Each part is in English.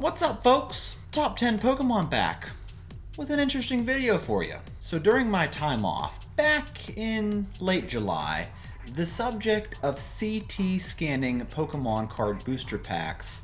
What's up, folks? Top 10 Pokemon back with an interesting video for you. So during my time off, back in late July, the subject of CT scanning Pokemon card booster packs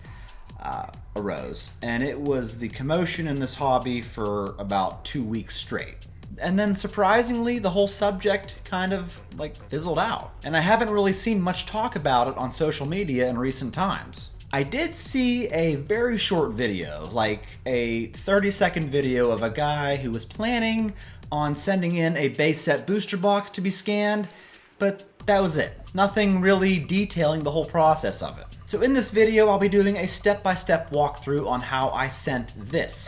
arose, and it was the commotion in this hobby for about 2 weeks straight. And then surprisingly, the whole subject kind of fizzled out. And I haven't really seen much talk about it on social media in recent times. I did see a very short video, like a 30-second video of a guy who was planning on sending in a base set booster box to be scanned, but that was it. Nothing really detailing the whole process of it. So in this video, I'll be doing a step-by-step walkthrough on how I sent this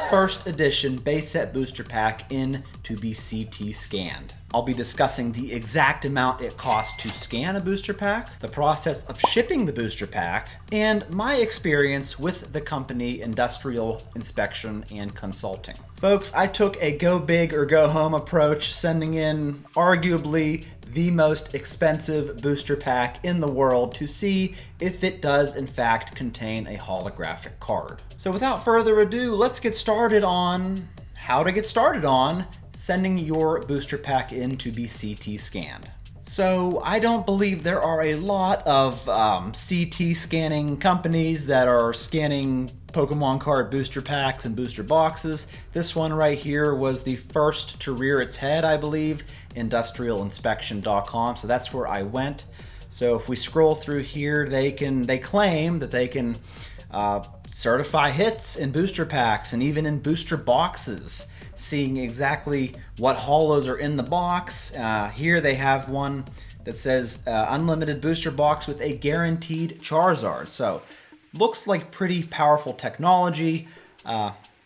first edition base set booster pack in to be CT scanned. I'll be discussing the exact amount it costs to scan a booster pack, the process of shipping the booster pack, and my experience with the company Industrial Inspection and Consulting. Folks, I took a go big or go home approach, sending in arguably the most expensive booster pack in the world to see if it does in fact contain a holographic card. So without further ado, let's get started on how to get started on sending your booster pack in to be CT scanned. So I don't believe there are a lot of CT scanning companies that are scanning Pokemon card booster packs and booster boxes. This one right here was the first to rear its head, I believe, industrialinspection.com. So that's where I went. So if we scroll through here, they claim that they can certify hits in booster packs and even in booster boxes, seeing exactly what holos are in the box. Here they have one that says unlimited booster box with a guaranteed Charizard. So looks like pretty powerful technology,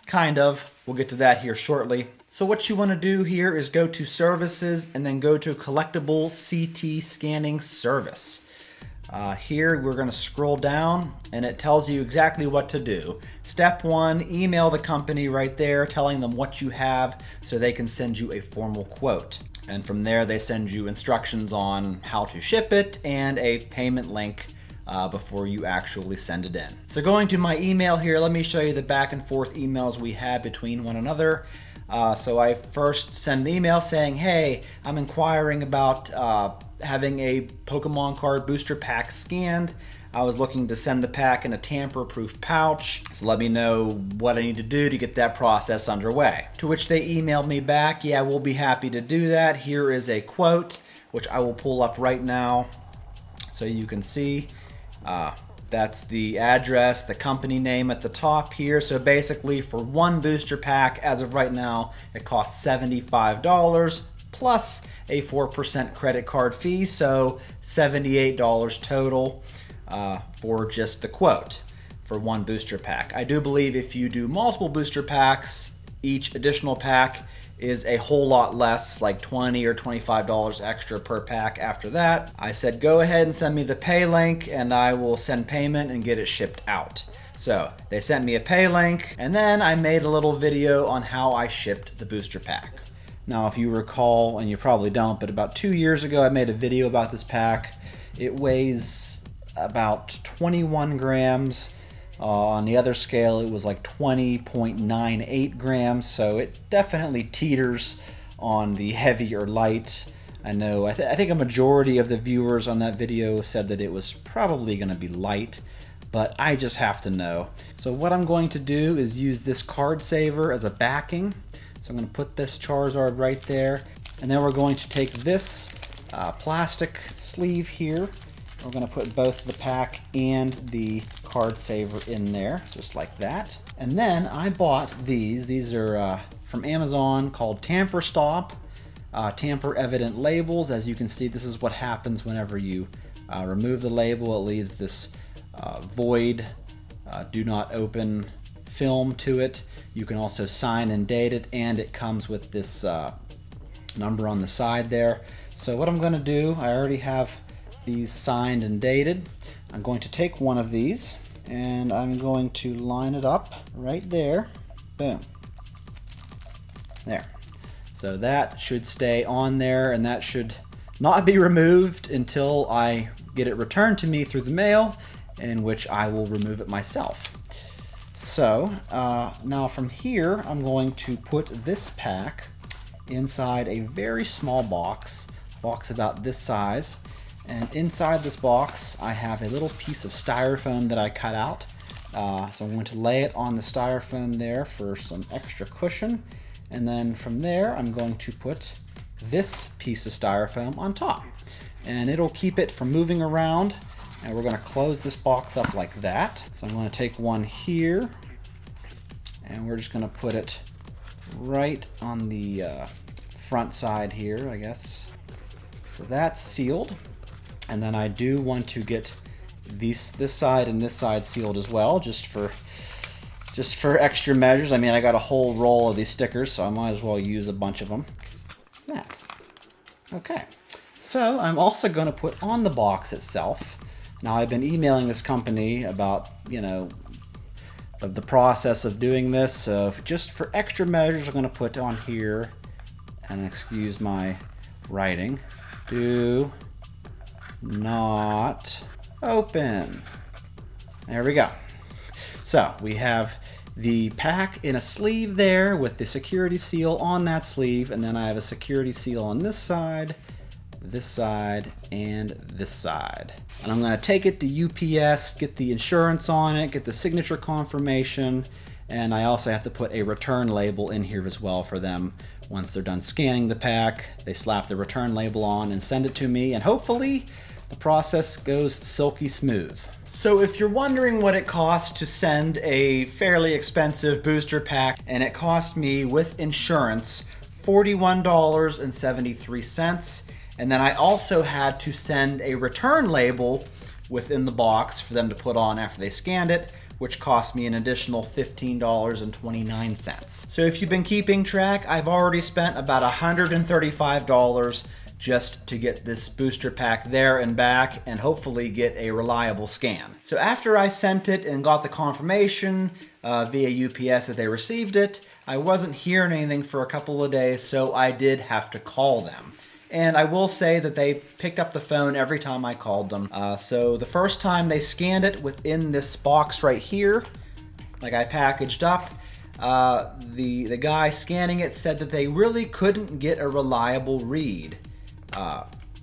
kind of. We'll get to that here shortly. So what you want to do here is go to services and then go to collectible CT scanning service. Here we're going to scroll down and it tells you exactly what to do. Step 1, email the company right there telling them what you have so they can send you a formal quote. And from there they send you instructions on how to ship it and a payment link before you actually send it in. So going to my email here, let me show you the back and forth emails we had between one another. So I first send an email saying, hey, I'm inquiring about having a Pokemon card booster pack scanned. I was looking to send the pack in a tamper-proof pouch, so let me know what I need to do to get that process underway. To which they emailed me back, yeah, we'll be happy to do that. Here is a quote, which I will pull up right now so you can see. That's the address, the company name at the top here. So basically for one booster pack, as of right now, it costs $75 plus a 4% credit card fee, so $78 total for just the quote for one booster pack. I do believe if you do multiple booster packs, each additional pack is a whole lot less, like $20 or $25 extra per pack after that. I said go ahead and send me the pay link and I will send payment and get it shipped out. So they sent me a pay link and then I made a little video on how I shipped the booster pack. Now if you recall, and you probably don't, but about 2 years ago I made a video about this pack. It weighs about 21 grams. On the other scale, it was like 20.98 grams, so it definitely teeters on the heavy or light. I know, I think a majority of the viewers on that video said that it was probably going to be light, but I just have to know. So what I'm going to do is use this card saver as a backing. So I'm going to put this Charizard right there, and then we're going to take this plastic sleeve here. We're going to put both the pack and the card saver in there, just like that. And then I bought these. These are from Amazon, called Tamper Stop, tamper evident labels. As you can see, this is what happens whenever you remove the label. It leaves this void, do not open film to it. You can also sign and date it, and it comes with this number on the side there. So what I'm going to do, I already have these signed and dated. I'm going to take one of these and I'm going to line it up right there. Boom. There. So that should stay on there and that should not be removed until I get it returned to me through the mail, in which I will remove it myself. So now from here, I'm going to put this pack inside a very small box about this size. And inside this box, I have a little piece of styrofoam that I cut out. So I'm going to lay it on the styrofoam there for some extra cushion. And then from there, I'm going to put this piece of styrofoam on top. And it'll keep it from moving around. And we're going to close this box up like that. So I'm going to take one here, and we're just going to put it right on the front side here, I guess. So that's sealed. And then I do want to get this side and this side sealed as well, just for extra measures. I mean, I got a whole roll of these stickers, so I might as well use a bunch of them. That. Okay. So I'm also going to put on the box itself. Now, I've been emailing this company about, of the process of doing this. So just for extra measures, I'm going to put on here, and excuse my writing, do not open. There we go. So we have the pack in a sleeve there with the security seal on that sleeve, and then I have a security seal on this side, and this side. And I'm going to take it to UPS, get the insurance on it, get the signature confirmation, and I also have to put a return label in here as well for them. Once they're done scanning the pack, they slap the return label on and send it to me, and hopefully the process goes silky smooth. So if you're wondering what it costs to send a fairly expensive booster pack, and it cost me with insurance $41.73, and then I also had to send a return label within the box for them to put on after they scanned it, which cost me an additional $15.29. So if you've been keeping track, I've already spent about $135 just to get this booster pack there and back, and hopefully get a reliable scan. So after I sent it and got the confirmation via UPS that they received it, I wasn't hearing anything for a couple of days, so I did have to call them. And I will say that they picked up the phone every time I called them. So the first time they scanned it within this box right here, like I packaged up, the guy scanning it said that they really couldn't get a reliable read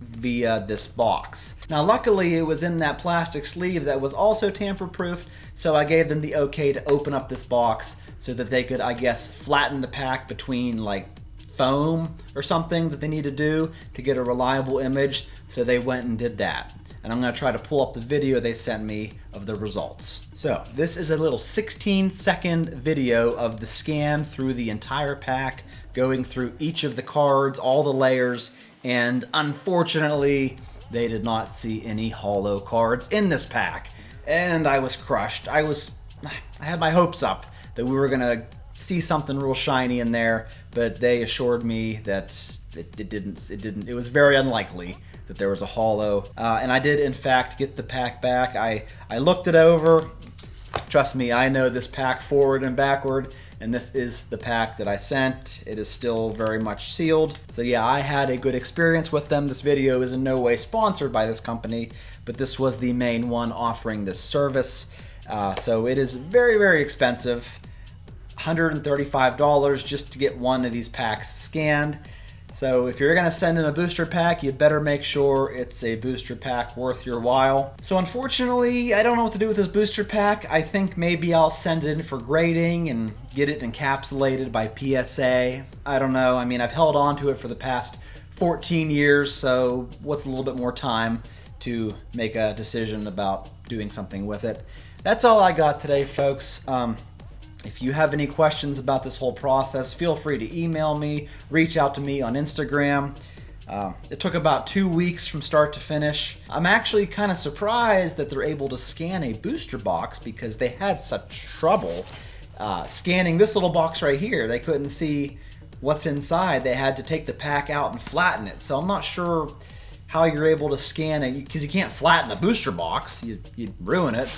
via this box. Now luckily it was in that plastic sleeve that was also tamper-proof, so I gave them the okay to open up this box so that they could, I guess, flatten the pack between like foam or something that they need to do to get a reliable image. So they went and did that. And I'm going to try to pull up the video they sent me of the results. So this is a little 16-second video of the scan through the entire pack, going through each of the cards, all the layers, and unfortunately they did not see any holo cards in this pack. And I was crushed. I had my hopes up that we were going to see something real shiny in there, but they assured me that it didn't. It was very unlikely that there was a holo. And I did in fact get the pack back. I looked it over. Trust me, I know this pack forward and backward, and this is the pack that I sent. It is still very much sealed. So yeah, I had a good experience with them. This video is in no way sponsored by this company, but this was the main one offering this service. So it is very, very expensive. $135 just to get one of these packs scanned. So if you're gonna send in a booster pack, you better make sure it's a booster pack worth your while. So unfortunately, I don't know what to do with this booster pack. I think maybe I'll send it in for grading and get it encapsulated by PSA. I don't know. I mean, I've held on to it for the past 14 years, so what's a little bit more time to make a decision about doing something with it? That's all I got today, folks. If you have any questions about this whole process, feel free to email me, reach out to me on Instagram. It took about 2 weeks from start to finish. I'm actually kind of surprised that they're able to scan a booster box because they had such trouble scanning this little box right here. They couldn't see what's inside. They had to take the pack out and flatten it. So I'm not sure how you're able to scan it, because you can't flatten a booster box. You'd ruin it.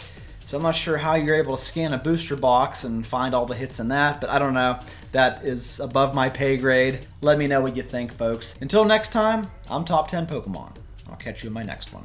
So I'm not sure how you're able to scan a booster box and find all the hits in that, but I don't know. That is above my pay grade. Let me know what you think, folks. Until next time, I'm Top 10 Pokemon. I'll catch you in my next one.